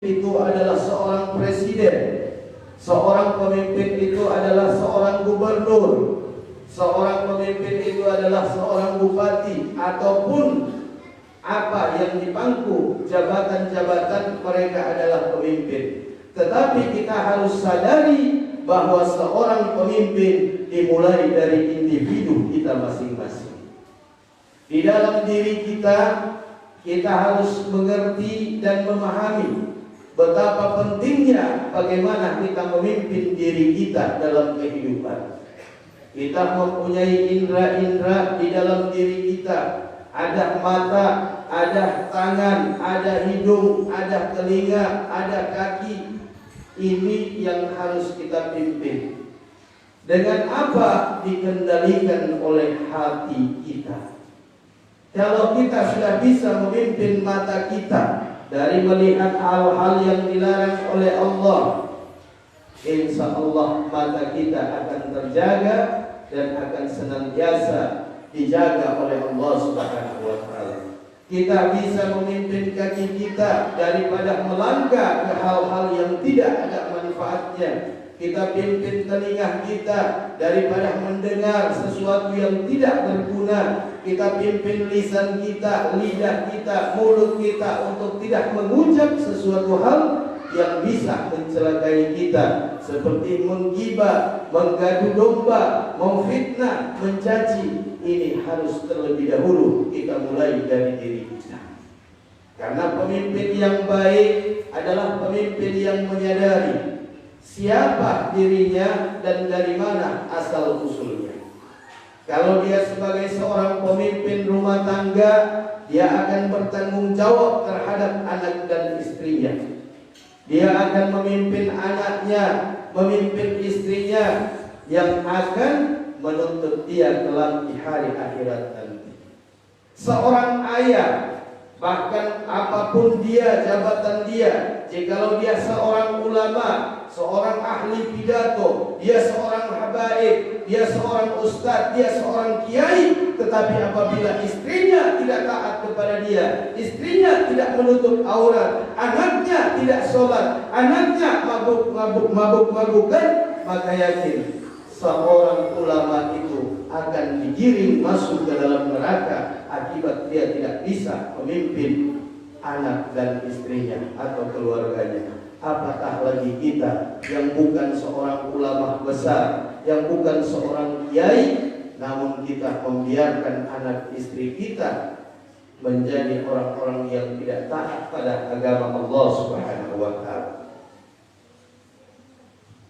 itu adalah seorang presiden, seorang pemimpin itu adalah seorang gubernur, seorang pemimpin itu adalah seorang bupati, ataupun apa yang dipangku jabatan-jabatan, mereka adalah pemimpin. Tetapi kita harus sadari bahwa seorang pemimpin dimulai dari individu kita masing-masing. Di dalam diri kita harus mengerti dan memahami betapa pentingnya bagaimana kita memimpin diri kita dalam kehidupan. Kita mempunyai indera-indera di dalam diri kita. Ada mata, ada tangan, ada hidung, ada telinga, ada kaki. Ini yang harus kita pimpin. Dengan apa? Dikendalikan oleh hati kita. Kalau kita sudah bisa memimpin mata kita dari melihat hal-hal yang dilarang oleh Allah, insya Allah mata kita akan terjaga dan akan senantiasa dijaga oleh Allah Subhanahu wa Ta'ala. Kita bisa memimpin kaki kita daripada melangkah ke hal-hal yang tidak ada manfaatnya. Kita pimpin telinga kita daripada mendengar sesuatu yang tidak berguna. Kita pimpin lisan kita, lidah kita, mulut kita untuk tidak mengucap sesuatu hal yang bisa mencelakai kita, seperti menggibah, menggadu domba, memfitnah, mencaci. Ini harus terlebih dahulu kita mulai dari diri kita. Karena pemimpin yang baik adalah pemimpin yang menyadari siapa dirinya dan dari mana asal usulnya. Kalau dia sebagai seorang pemimpin rumah tangga, dia akan bertanggung jawab terhadap anak dan istrinya. Dia akan memimpin anaknya, memimpin istrinya yang akan menuntut dia kelak di hari akhirat nanti. Seorang ayah, bahkan apapun dia, jabatan dia, jikalau dia seorang ulama, seorang ahli pidato, dia seorang habaib, dia seorang ustadz, dia seorang kiai, tetapi apabila istrinya tidak taat kepada dia, istrinya tidak menutup aurat, anaknya tidak sholat, anaknya mabuk-mabukan, maka yakin seorang ulama itu akan digiring masuk ke dalam neraka akibat dia tidak bisa memimpin anak dan istrinya atau keluarganya. Apatah lagi kita yang bukan seorang ulama besar, yang bukan seorang kiai, namun kita membiarkan anak istri kita menjadi orang-orang yang tidak taat pada agama Allah Subhanahu wa Ta'ala.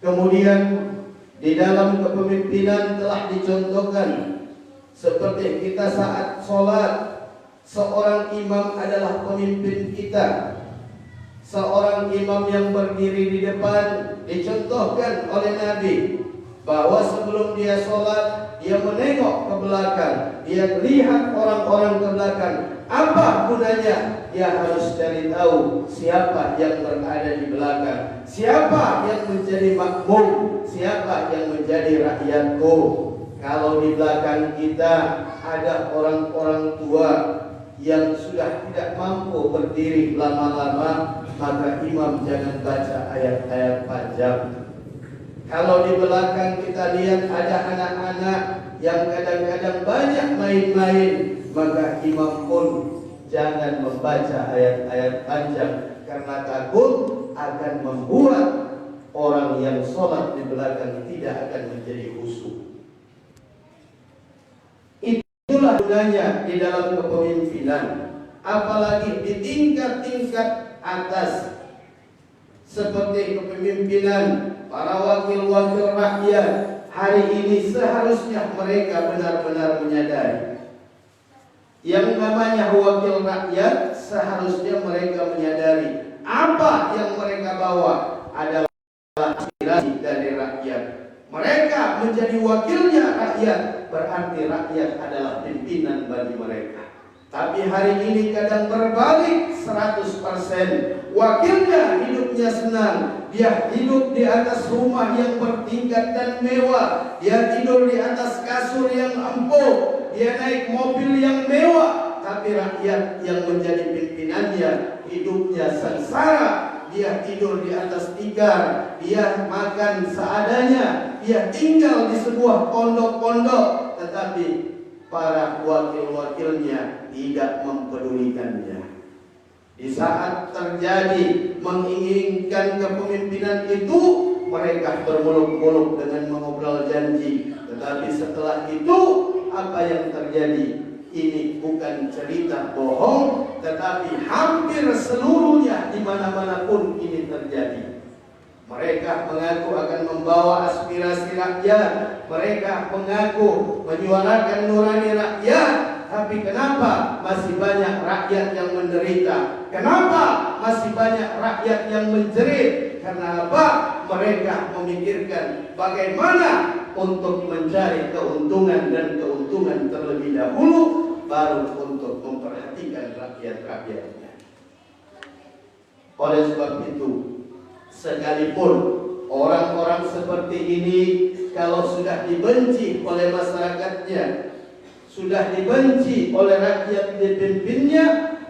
Kemudian di dalam kepemimpinan telah dicontohkan seperti kita saat sholat, seorang imam adalah pemimpin kita. Seorang imam yang berdiri di depan dicontohkan oleh Nabi bahwa sebelum dia sholat, dia menengok ke belakang, dia lihat orang-orang ke belakang. Apa gunanya? Dia harus cari tahu siapa yang berada di belakang, siapa yang menjadi makmum, siapa yang menjadi rakyatku. Kalau di belakang kita ada orang-orang tua yang sudah tidak mampu berdiri lama-lama, maka imam jangan baca ayat-ayat panjang. Kalau di belakang kita lihat ada anak-anak yang kadang-kadang banyak main-main, maka imam pun jangan membaca ayat-ayat panjang, karena takut akan membuat orang yang sholat di belakang tidak akan menjadi khusyuk. Itulah gunanya di dalam kepemimpinan, apalagi di tingkat-tingkat atas seperti kepemimpinan para wakil-wakil rakyat. Hari ini seharusnya mereka benar-benar menyadari yang namanya wakil rakyat. Seharusnya mereka menyadari apa yang mereka bawa adalah aspirasi dari rakyat. Mereka menjadi wakilnya rakyat, berarti rakyat adalah pimpinan bagi mereka. Tapi hari ini kadang berbalik 100%. Wakilnya hidupnya senang, dia hidup di atas rumah yang bertingkat dan mewah, dia tidur di atas kasur yang empuk, dia naik mobil yang mewah. Tapi rakyat yang menjadi pimpinannya hidupnya sengsara, dia tidur di atas tikar, dia makan seadanya, dia tinggal di sebuah pondok-pondok, tetapi para wakil-wakilnya tidak mempedulikannya. Di saat terjadi menginginkan kepemimpinan itu, mereka bermuluk-muluk dengan mengobrol janji. Tetapi setelah itu, apa yang terjadi? Ini bukan cerita bohong, tetapi hampir seluruhnya di mana-mana pun ini terjadi. Mereka mengaku akan membawa aspirasi rakyat, mereka mengaku menyuarakan nurani rakyat, tapi kenapa masih banyak rakyat yang menderita? Kenapa masih banyak rakyat yang menjerit? Karena apa? Mereka memikirkan bagaimana untuk mencari keuntungan dan keuntungan terlebih dahulu, baru untuk memperhatikan rakyat-rakyatnya. Oleh sebab itu, sekalipun orang-orang seperti ini kalau sudah dibenci oleh masyarakatnya, sudah dibenci oleh rakyat dipimpinnya,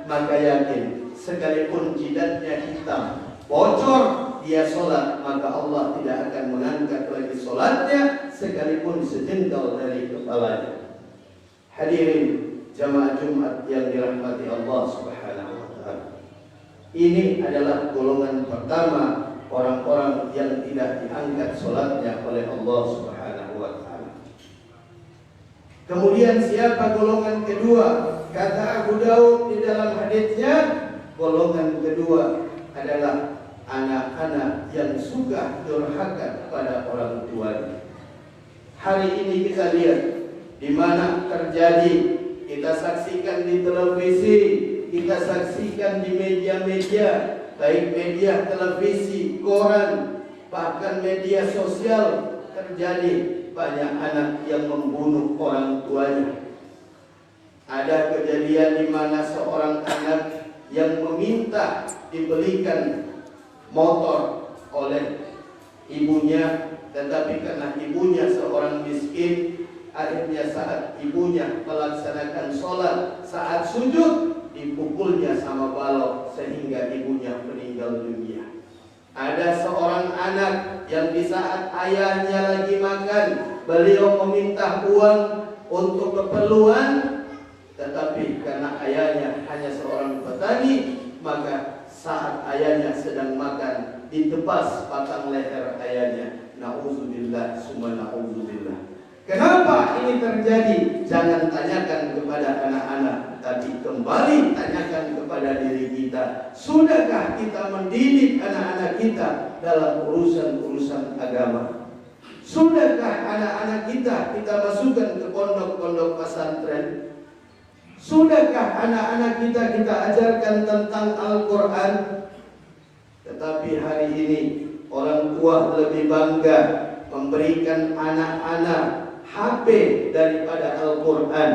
maka yakin sekalipun jidatnya hitam, bocor, dia sholat, maka Allah tidak akan mengangkat lagi sholatnya sekalipun sejengkal dari kepalanya. Hadirin jamaah Jumat yang dirahmati Allah Subhanahu wa taala. Ini adalah golongan pertama orang-orang yang tidak diangkat sholatnya oleh Allah Subhanahu wa taala. Kemudian siapa golongan kedua? Kata Abu Daud di dalam hadisnya, golongan kedua adalah anak-anak yang suka durhaka kepada orang tuanya. Hari ini kita lihat di mana terjadi, kita saksikan di televisi, kita saksikan di media-media, baik media televisi, koran, bahkan media sosial, terjadi banyak anak yang membunuh orang tuanya. Ada kejadian di mana seorang anak yang meminta dibelikan motor oleh ibunya, tetapi karena ibunya seorang miskin, akhirnya saat ibunya melaksanakan sholat, saat sujud dipukulnya sama balok sehingga ibunya meninggal dunia. Ada seorang anak yang di saat ayahnya lagi makan, beliau meminta uang untuk keperluan, tetapi karena ayahnya hanya seorang petani, maka saat ayahnya sedang makan, ditebas batang leher ayahnya. Na'udzubillah, summa na'udzubillah. Kenapa ini terjadi? Jangan tanyakan kepada anak-anak, tapi kembali tanyakan kepada diri kita. Sudahkah kita mendidik anak-anak kita dalam urusan-urusan agama? Sudahkah anak-anak kita masukkan ke pondok-pondok pesantren? Sudahkah anak-anak kita ajarkan tentang Al-Quran? Tetapi hari ini orang tua lebih bangga memberikan anak-anak HP daripada Al-Quran.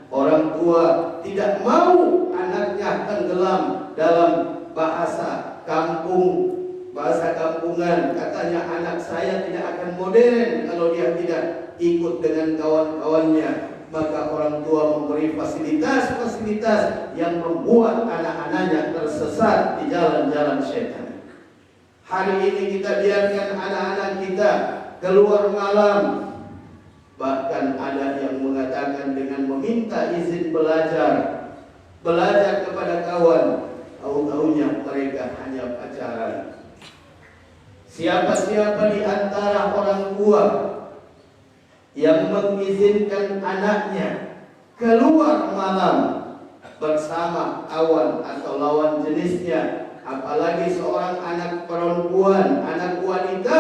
Orang tua tidak mau anaknya tenggelam dalam bahasa kampung, bahasa kampungan. Katanya anak saya tidak akan modern kalau dia tidak ikut dengan kawan-kawannya. Maka orang tua memberi fasilitas-fasilitas yang membuat anak-anaknya tersesat di jalan-jalan syaitan. Hari ini kita biarkan anak-anak kita keluar malam. Bahkan ada yang mengatakan dengan meminta izin belajar kepada kawan, tahu-tahunya mereka hanya pacaran. Siapa-siapa di antara orang tua yang mengizinkan anaknya keluar malam bersama kawan atau lawan jenisnya, apalagi seorang anak perempuan, anak wanita,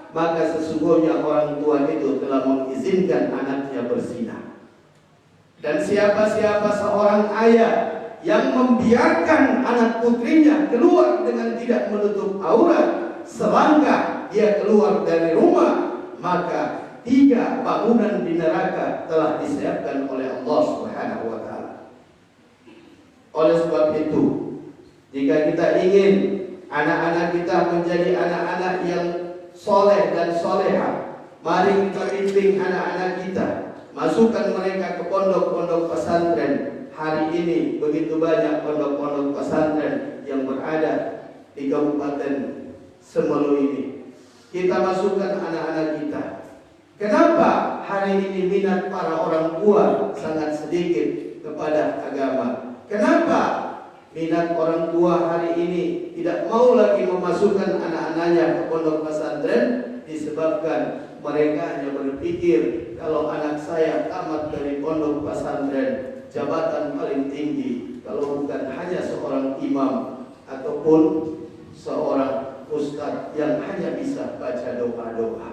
maka sesungguhnya orang tua itu telah mengizinkan anaknya berzina. Dan siapa-siapa seorang ayah yang membiarkan anak putrinya keluar dengan tidak menutup aurat, selangkah dia keluar dari rumah, maka 3 bangunan di neraka telah disiapkan oleh Allah Subhanahu wa taala. Oleh sebab itu, jika kita ingin anak-anak kita menjadi anak-anak yang soleh dan soleha, mari kita bimbing anak-anak kita, masukkan mereka ke pondok-pondok pesantren. Hari ini begitu banyak pondok-pondok pesantren yang berada di Kabupaten Semelu ini. Kita masukkan anak-anak kita. Kenapa hari ini minat para orang tua sangat sedikit kepada agama? Kenapa minat orang tua hari ini tidak mau lagi memasukkan anak-anaknya ke pondok pesantren? Disebabkan mereka hanya berpikir, kalau anak saya tamat dari pondok pesantren, jabatan paling tinggi, kalau bukan hanya seorang imam ataupun seorang ustadz yang hanya bisa baca doa-doa.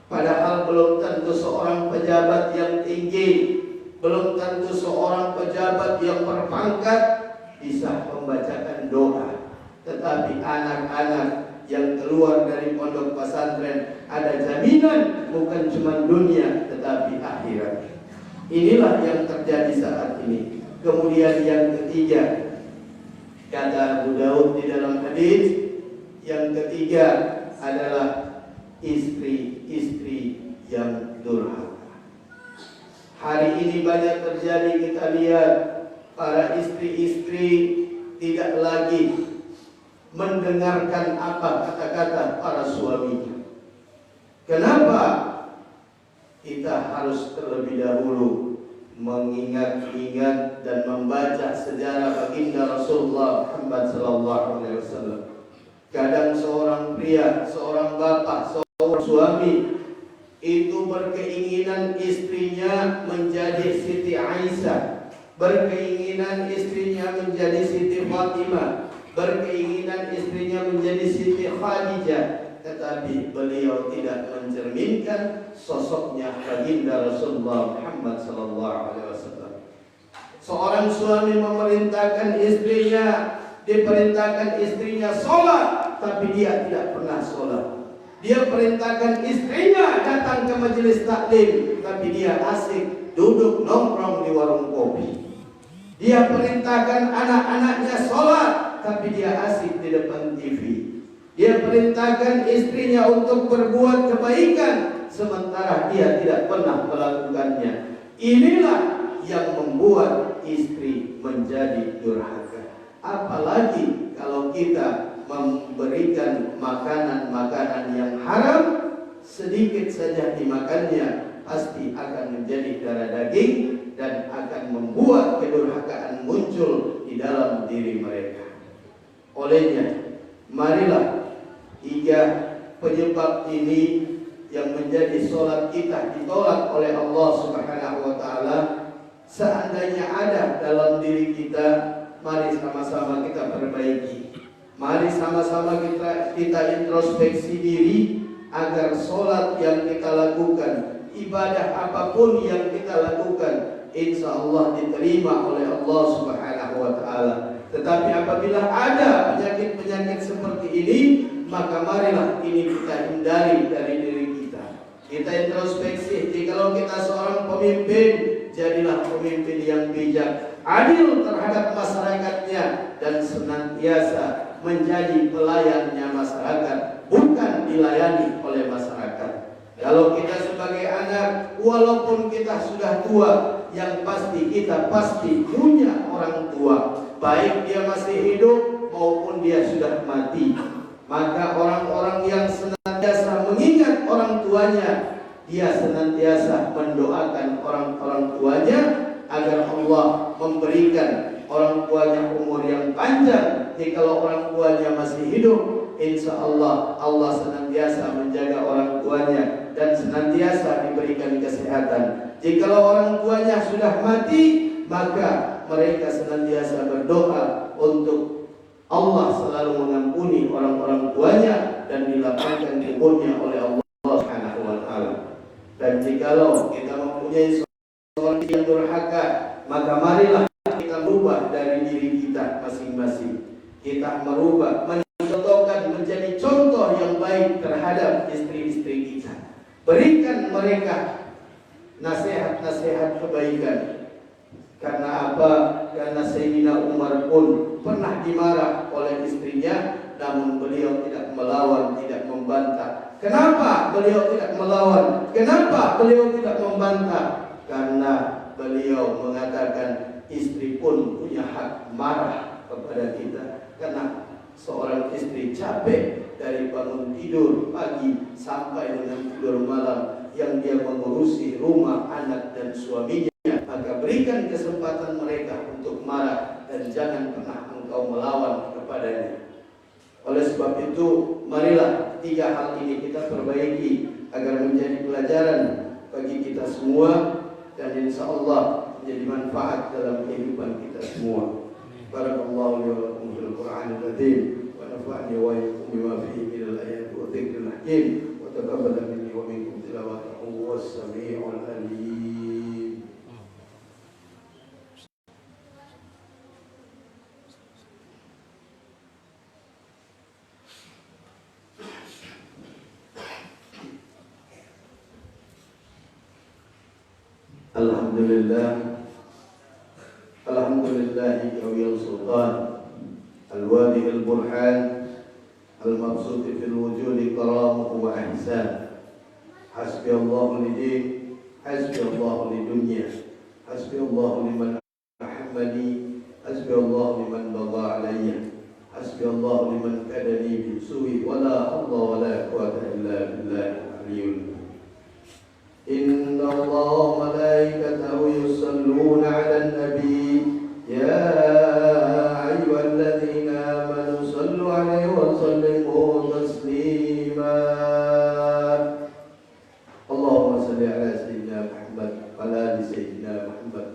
Padahal belum tentu seorang pejabat yang tinggi, belum tentu seorang pejabat yang berpangkat bisa membacakan doa. Tetapi anak-anak yang keluar dari pondok pesantren ada jaminan bukan cuma dunia tetapi akhirat. Inilah yang terjadi saat ini. Kemudian yang ketiga, kata Abu Daud di dalam hadis, yang ketiga adalah istri-istri yang durhaka. Hari ini banyak terjadi, kita lihat para istri-istri tidak lagi mendengarkan apa kata-kata para suaminya. Kenapa? Kita harus terlebih dahulu mengingat-ingat dan membaca sejarah baginda Rasulullah Muhammad SAW. Kadang seorang pria, seorang bapak, seorang suami itu berkeinginan istrinya menjadi Siti Aisyah, berkeinginan istrinya menjadi Siti Fatimah, berkeinginan istrinya menjadi Siti Khadijah. Tetapi beliau tidak mencerminkan sosoknya baginda Rasulullah Muhammad SAW. Seorang suami memerintahkan istrinya, diperintahkan istrinya sholat, tapi dia tidak pernah sholat. Dia perintahkan istrinya datang ke majelis taklim, tapi dia asik duduk nongkrong di warung kopi. Dia perintahkan anak-anaknya sholat, tapi dia asik di depan TV. Dia perintahkan istrinya untuk berbuat kebaikan, sementara dia tidak pernah melakukannya. Inilah yang membuat istri menjadi durhaka. Apalagi kalau kita memberikan makanan-makanan yang haram, sedikit saja dimakannya pasti akan menjadi darah daging dan akan membuat kedurhakaan muncul di dalam diri mereka. Olehnya, marilah tiga penyebab ini yang menjadi sholat kita ditolak oleh Allah Subhanahu wa Ta'ala. Seandainya ada dalam diri kita, mari sama-sama kita perbaiki. Mari sama-sama kita introspeksi diri agar sholat yang kita lakukan, ibadah apapun yang kita lakukan, insya Allah diterima oleh Allah Subhanahu wa Ta'ala. Tetapi apabila ada penyakit-penyakit seperti ini, maka marilah ini kita hindari dari diri kita. Kita introspeksi. Jikalau kita seorang pemimpin, jadilah pemimpin yang bijak, adil terhadap masyarakatnya, dan senantiasa menjadi pelayannya masyarakat, bukan dilayani oleh masyarakat. Kalau kita sebagai anak, walaupun kita sudah tua, yang pasti kita pasti punya orang tua, baik dia masih hidup maupun dia sudah mati. Maka orang-orang yang senantiasa mengingat orang tuanya, dia senantiasa mendoakan orang-orang tuanya agar Allah memberikan orang tuanya umur yang panjang. Jikalau orang tuanya masih hidup, insya Allah Allah senantiasa menjaga orang tuanya dan senantiasa diberikan kesehatan. Jikalau orang tuanya sudah mati, maka mereka senantiasa berdoa untuk Allah selalu mengampuni orang-orang tuanya dan dilapangkan kuburnya oleh Allah Subhanahu wa Ta'ala. Dan jikalau kita mempunyai seorang yang durhaka, maka marilah kita merubah dari diri kita masing-masing. Kita merubah, mencontohkan, menjadi contoh yang baik terhadap istri-istri kita. Berikan mereka nasihat-nasihat kebaikan. Karena apa? Karena Sayyidina Umar pun pernah dimarah oleh istrinya, namun beliau tidak melawan, tidak membantah. Kenapa beliau tidak melawan? Kenapa beliau tidak membantah? Karena beliau mengatakan istri pun punya hak marah kepada kita. Karena Seorang istri capek dari bangun tidur pagi sampai dengan tidur malam, yang dia mengurusi rumah, anak dan suaminya, maka berikan kesempatan mereka untuk marah dan jangan pernah engkau melawan kepadanya. Oleh sebab itu, marilah tiga hal ini kita perbaiki agar menjadi pelajaran bagi kita semua dan insya Allah menjadi manfaat dalam kehidupan kita semua. Barakallahu li wa lakum fil Qur'anil Karim wa nafa'ani wa iyyakum bima fihi minal ayati wa dzikril hakim wa taqabbal minni wa minkum tilawatahu was-sami'ul alim. Alhamdulillah, alhamdulillahi kawiyal sultan, al-wadi al-burhan, al-mabsuti fil wujudi karamuhu wa ihsan. Hasbi Allahu lidin, hasbi Allahu lidunya, hasbi Allahu liman ahammani, hasbi Allahu liman baga alayya, hasbi Allahu liman kadani bisu'i, wa la hawla wa la quwwata illa billahi al-aliyyil. إن الله وملائكته يصلون على النبي يا أيها الذين آمنوا صلوا عليه وسلموا تسليما اللهم صل على سيدنا محمد وعلى آل سيدنا محمد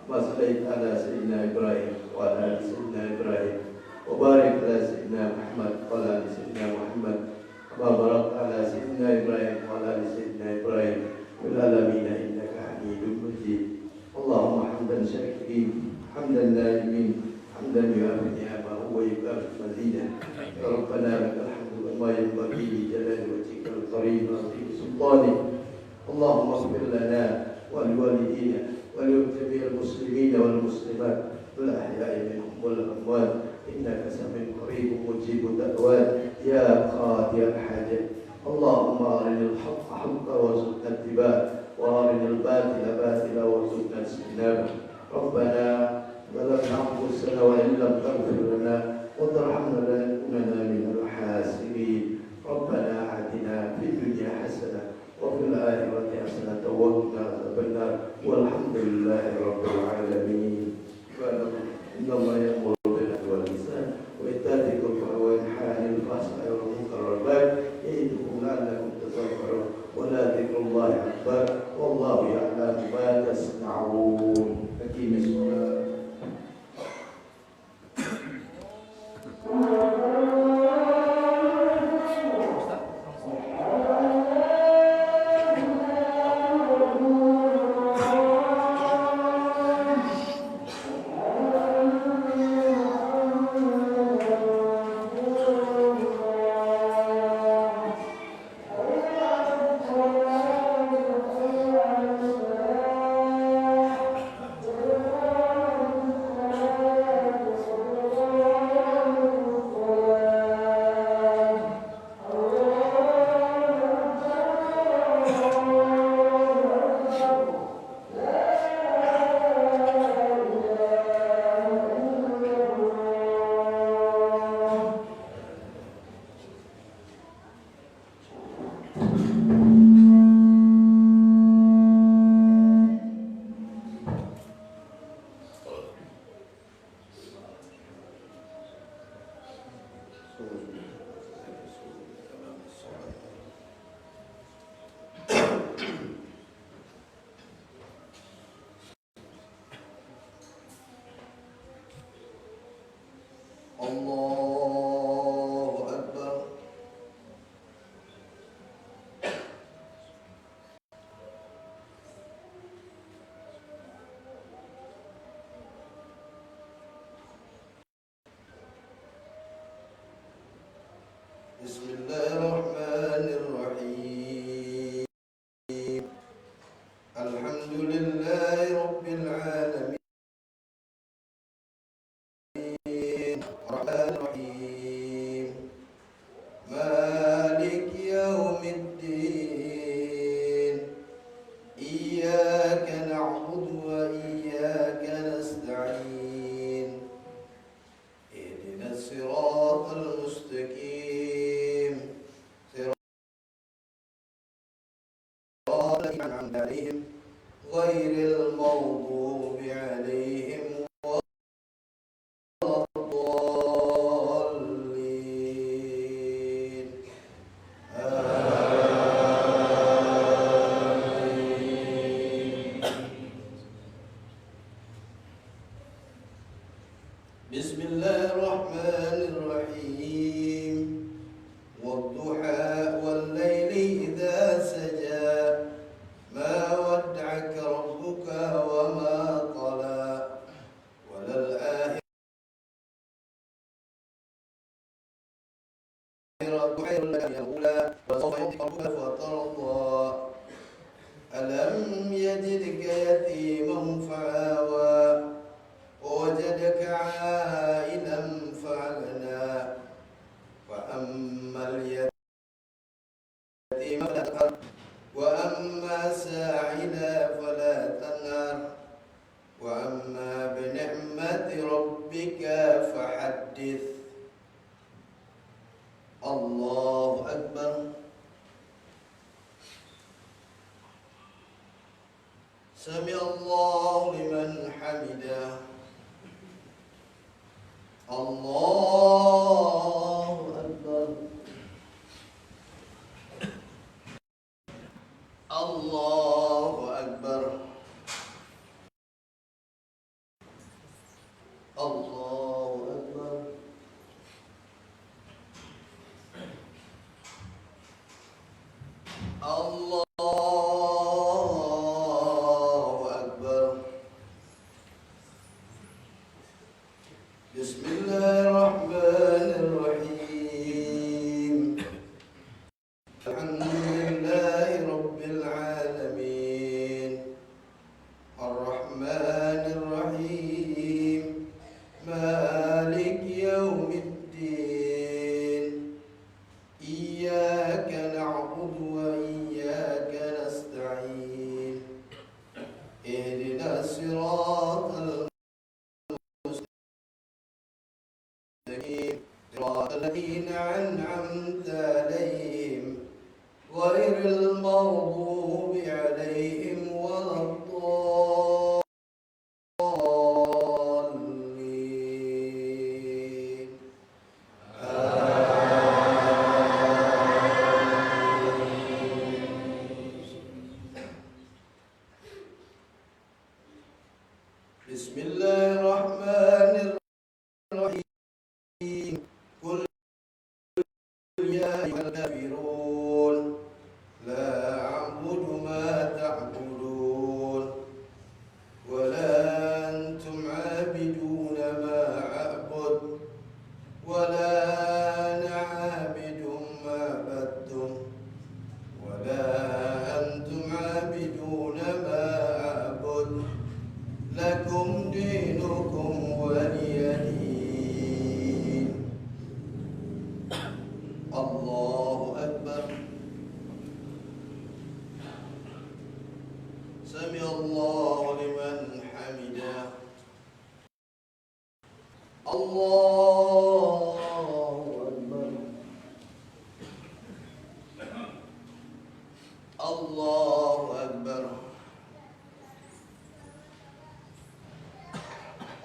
كما صليت على سيدنا إبراهيم وعلى آل سيدنا إبراهيم وبارك على سيدنا محمد وعلى آل سيدنا محمد كما باركت على سيدنا إبراهيم وعلى آل سيدنا إبراهيم في العالمين إنك حميد مجيد. اللهم حمدا شاكرين حمدا نائمين حمدا يوافي نعمه ويكافئ مزيدا. يا ربنا لك الحمد كما ينبغي لجلال وجهك الكريم وعظيم سلطانك. اللهم اغفر لنا ولوالدينا ولجميع المسلمين والمسلمات الأحياء منهم والأموات إنك سميع قريب مجيب الدعوات يا قاضي الحاجات. اللهم أرنا الحق حقا وارزقنا اتباعه وأرنا الباطل باطلا وارزقنا اجتنابه. ربنا ظلمنا أنفسنا وإن لم تغفر لنا وترحمنا لنكونن من الخاسرين. ربنا آتنا في الدنيا حسنة وفي الآخرة حسنة وقنا عذاب النار والحمد لله رب العالمين. إن الله يأمر بالعدل والإحسان وإيتاء ذي القربى وينهى عن الفحشاء والمنكر والبغي يعظكم لعلكم تذكرون ولذكر الله أكبر والله يعلم ما تصنعون. أقيموا الصلاة. Allahu Akbar. Bismillahirrahmanirrahim. Alhamdulillahi Rabbil Alamin. Rahmanir-Rahim. Malik Yawmiddin. Iyyaka na'budu wa iyyaka nasta'in. Ihdinas siratal عليهم غير المغضوب عليهم ولا الضالين آمين. بسم الله الرحمن الرحيم والضحى والليل إذا سجى ما ودعك ربك وما قلى وللآخرة خير لك من الأولى وسوف يعطيك ربك فترضى ألم يجدك يتيما فآوى ووجدك عائلا فأغنى فأما اليتيم فلا تقهر وأما ساعدا فلا تنهر وأما بنعمة ربك فحدث. الله أكبر. سمع الله لمن حمده. الله أكبر. الله أكبر. الله أكبر. الله أكبر. بسم الله الرحمن الرحيم الحمد لله رب العالمين الرحمن الرحيم مالك يوم الدين إياك نعبد وإياك نستعين اهدنا الصراط المستقيم صراط الذين أنعمت عليهم غير المغضوب عليهم ولا الضالين بسم الله الرحمن الرحيم قل يا أيها الكافرون لا أعبد ما تعبدون ولا أنتم عابدون ما أعبد ولا أنا عابد ما عبدتم ولا أنتم عابدون ما أعبد لكم دينكم ولي دين. الله أكبر. سمع الله لمن حمده. الله أكبر. الله أكبر.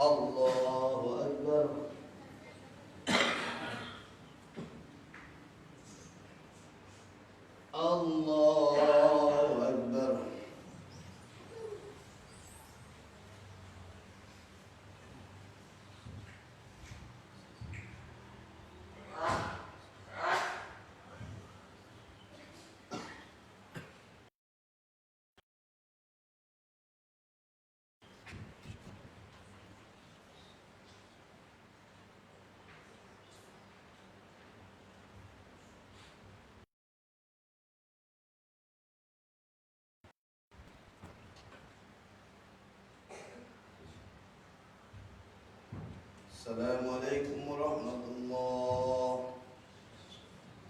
الله أكبر. الله أكبر. Assalamualaikum warahmatullahi.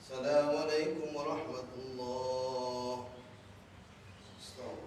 Assalamualaikum warahmatullahi. Astagfirullah.